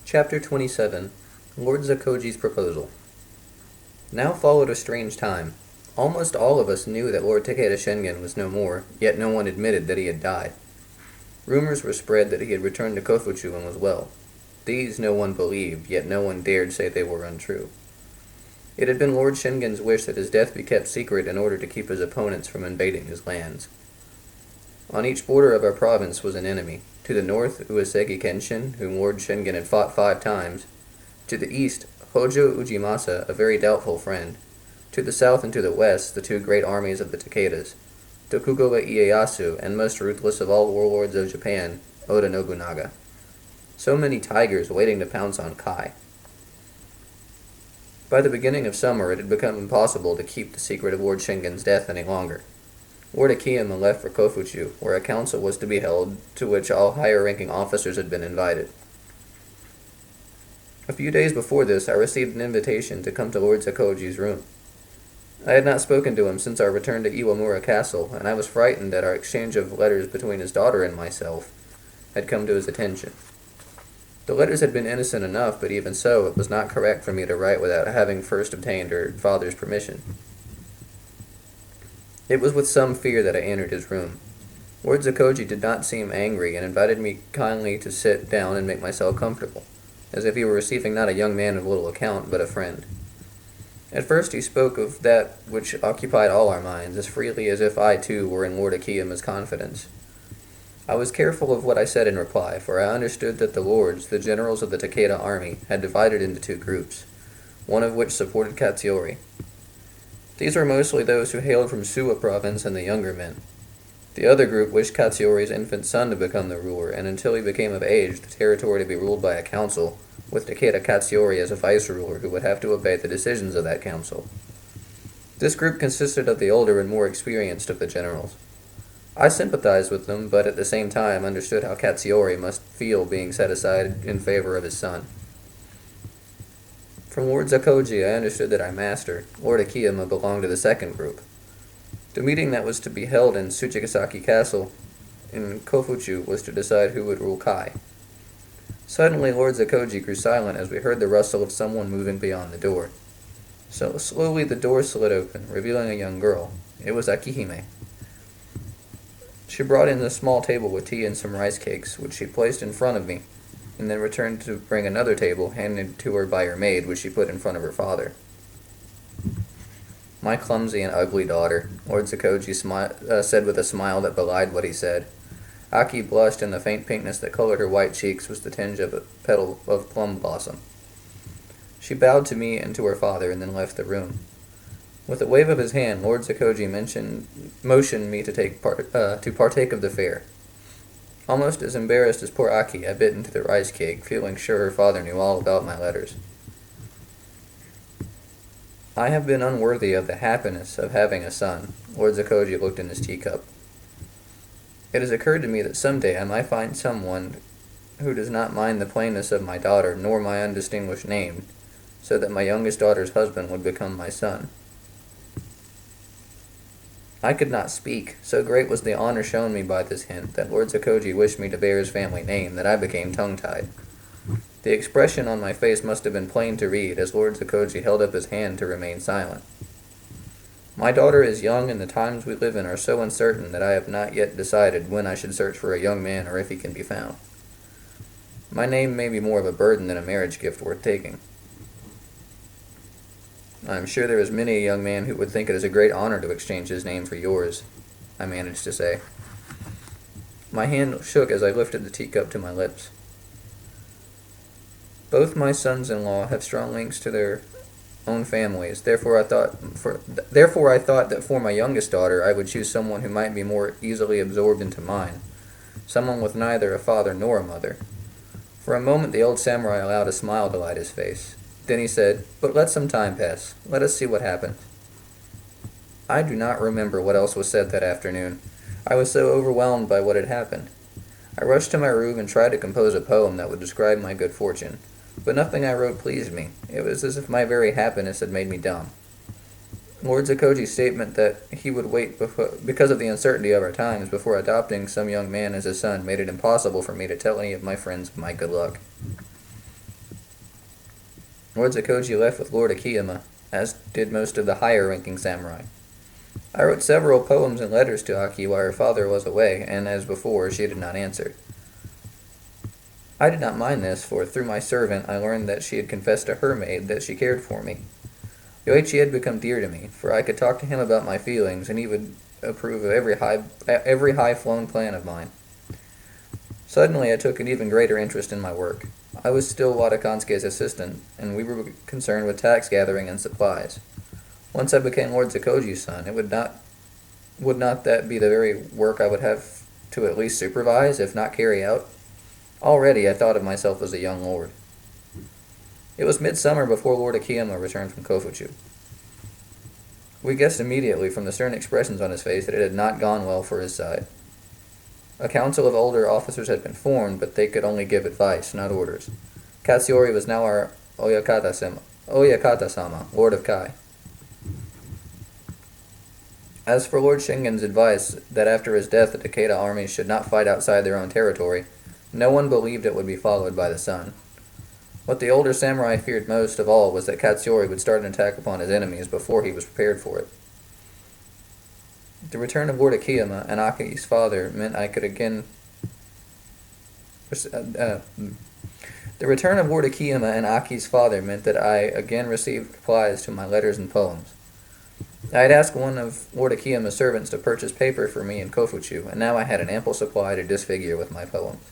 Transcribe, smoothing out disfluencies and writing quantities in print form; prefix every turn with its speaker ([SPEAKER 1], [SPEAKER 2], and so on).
[SPEAKER 1] Chapter 27 Lord Zakoji's Proposal. Now followed a strange time. Almost all of us knew that Lord Takeda Shingen was no more, yet no one admitted that he had died. Rumors were spread that he had returned to Kofuchu and was well. These no one believed, yet no one dared say they were untrue. It had been Lord Shingen's wish that his death be kept secret in order to keep his opponents from invading his lands. On each border of our province was an enemy. To the north, Uesegi Kenshin, whom Lord Shingen had fought 5 times. To the east, Hojo Ujimasa, a very doubtful friend. To the south and to the west, the 2 great armies of the Takedas, Tokugawa Ieyasu, and most ruthless of all warlords of Japan, Oda Nobunaga. So many tigers waiting to pounce on Kai. By the beginning of summer, it had become impossible to keep the secret of Lord Shingen's death any longer. Lord Akiyama left for Kofuchu, where a council was to be held, to which all higher-ranking officers had been invited. A few days before this, I received an invitation to come to Lord Zakoji's room. I had not spoken to him since our return to Iwamura Castle, and I was frightened that our exchange of letters between his daughter and myself had come to his attention. The letters had been innocent enough, but even so, it was not correct for me to write without having first obtained her father's permission. It was with some fear that I entered his room. Lord Zakoji did not seem angry, and invited me kindly to sit down and make myself comfortable, as if he were receiving not a young man of little account, but a friend. At first he spoke of that which occupied all our minds, as freely as if I too were in Lord Akiyama's confidence. I was careful of what I said in reply, for I understood that the lords, the generals of the Takeda army, had divided into 2 groups, one of which supported Katsuyori. These were mostly those who hailed from Suwa province and the younger men. The other group wished Katsuyori's infant son to become the ruler, and until he became of age, the territory to be ruled by a council, with Takeda Katsuyori as a vice-ruler who would have to obey the decisions of that council. This group consisted of the older and more experienced of the generals. I sympathized with them, but at the same time understood how Katsuyori must feel being set aside in favor of his son. From Lord Zakoji, I understood that our master, Lord Akiyama, belonged to the second group. The meeting that was to be held in Tsuchigasaki Castle in Kofuchu was to decide who would rule Kai. Suddenly, Lord Zakoji grew silent as we heard the rustle of someone moving beyond the door. So slowly the door slid open, revealing a young girl. It was Akihime. She brought in a small table with tea and some rice cakes, which she placed in front of me, and then returned to bring another table handed to her by her maid, which she put in front of her father. "My clumsy and ugly daughter," Lord Zakoji said with a smile that belied what he said. Aki blushed, and the faint pinkness that colored her white cheeks was the tinge of a petal of plum blossom. She bowed to me and to her father, and then left the room. With a wave of his hand, Lord Zakoji motioned me to partake of the fare. Almost as embarrassed as poor Aki, I bit into the rice cake, feeling sure her father knew all about my letters. I have been unworthy of the happiness of having a son. Lord Zakoji looked in his teacup. It has occurred to me that someday I might find someone who does not mind the plainness of my daughter nor my undistinguished name, so that my youngest daughter's husband would become my son. I could not speak. So great was the honor shown me by this hint that Lord Zakoji wished me to bear his family name that I became tongue-tied. The expression on my face must have been plain to read as Lord Zakoji held up his hand to remain silent. My daughter is young, and the times we live in are so uncertain that I have not yet decided when I should search for a young man or if he can be found. My name may be more of a burden than a marriage gift worth taking. I am sure there is many a young man who would think it is a great honor to exchange his name for yours, I managed to say. My hand shook as I lifted the teacup to my lips. Both my sons-in-law have strong links to their own families, therefore I thought that for my youngest daughter I would choose someone who might be more easily absorbed into mine, someone with neither a father nor a mother. For a moment the old samurai allowed a smile to light his face. Then he said, "But let some time pass. Let us see what happens." I do not remember what else was said that afternoon. I was so overwhelmed by what had happened. I rushed to my room and tried to compose a poem that would describe my good fortune, but nothing I wrote pleased me. It was as if my very happiness had made me dumb. Lord Zakoji's statement that he would wait because of the uncertainty of our times before adopting some young man as his son made it impossible for me to tell any of my friends of my good luck. Lord Zakoji left with Lord Akiyama, as did most of the higher-ranking samurai. I wrote several poems and letters to Aki while her father was away, and as before, she did not answer. I did not mind this, for through my servant I learned that she had confessed to her maid that she cared for me. Yoichi had become dear to me, for I could talk to him about my feelings, and he would approve of every high-flown plan of mine. Suddenly I took an even greater interest in my work. I was still Watakansuke's assistant, and we were concerned with tax gathering and supplies. Once I became Lord Zakoji's son, would not that be the very work I would have to at least supervise, if not carry out? Already I thought of myself as a young lord. It was midsummer before Lord Akiyama returned from Kofuchu. We guessed immediately from the stern expressions on his face that it had not gone well for his side. A council of older officers had been formed, but they could only give advice, not orders. Katsuyori was now our Oyakata-sama, Lord of Kai. As for Lord Shingen's advice that after his death the Takeda armies should not fight outside their own territory, no one believed it would be followed by the son. What the older samurai feared most of all was that Katsuyori would start an attack upon his enemies before he was prepared for it. The return of Lord Akiyama and Aki's father meant I could again... The return of Lord Akiyama and Aki's father meant that I again received replies to my letters and poems. I had asked one of Lord Akiyama's servants to purchase paper for me in Kofuchu, and now I had an ample supply to disfigure with my poems.